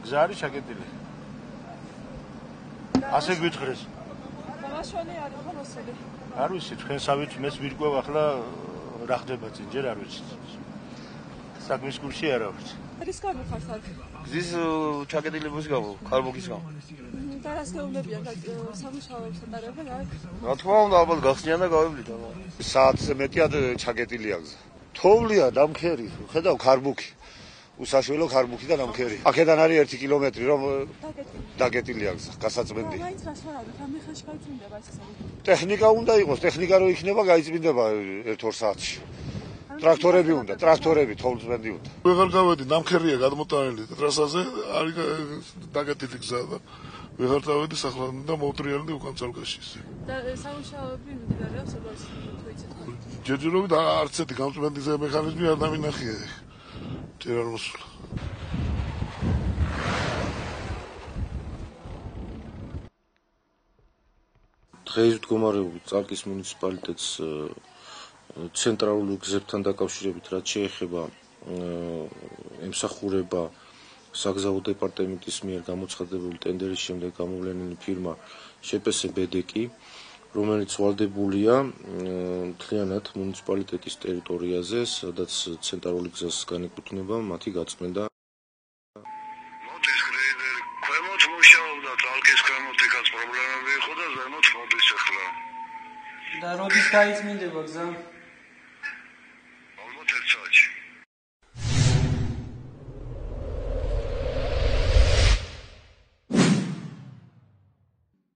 გზა არის ჩაკეტილი. ასე გვითხრეს. მაშონი არის ხო მოსული? არ ვიცი, თქვენსავით მეც ვირკვევ ახლა რა ხდება წინ, ჯერ არ ვიცი. საქმის კურსი არა ვარ. რის გამო ხართ აქ? გზის ჩაკეტილების გამო, ქარბუქის გამო. და რას გეუბნებიან სამუშაოებს ატარებენ აქ? რა თქმა უნდა, ალბათ გახსნიან და გავივლით აბა. საათზე მეტიად ჩაკეტილია გზა. თოვლია დამქერი, ხედავ ქარბუქი. უსაშველო ქარბუქი და დამქერი. აქედან არის 1 კილომეტრი რომ დაგეტილია გზა, გასაწმენდი. მაინც რას ვარავით, ამ ხანში გაიწმინდება ეს საქმე. ტექნიკა უნდა იყოს, ტექნიკა რო იქნება, გაიწმინდება 1-2 საათში. ტრაქტორები უნდა, ტრაქტორები, თოვლწმენდი უნდა. ვეღარ გავედი, დამქერია გადმოტანილი ტრასაზე, არის დაგეტილი გზა და ვეღარ დავედი სახლამდე და მოვტრიალდი უკან ცალკაში ისე. და სამუშაოები მიმდინარეობს როგორც თუ იცით. ჯერჯერობით არც ერთი გამწმენდის მექანიზმი არ დამინახია. ჯერ არ მოსულა. დღეს მდგომარეობით წალკის მუნიციპალიტეტს ცენტრალურ გზებთან დაკავშირებით რაც შეეხება ემსახურება საგზაო დეპარტამენტის მიერ გამოცხადებული ტენდერის შემდეგ გამოვლენილი ფირმა შპს ბედეკი, რომელიც ვალდებულია მთლიანად მუნიციპალიტეტის ტერიტორიაზე, სადაც ცენტრალური გზას განეკუთვნება მათი გაწმენდა. მოდის გრეიდერი, ქვემოთ მუშაობდა, წალკის ქვემოთ იქაც პრობლემები იყო და ზემოთ მოდის ახლა. და როდის გაიწმინდება გზა?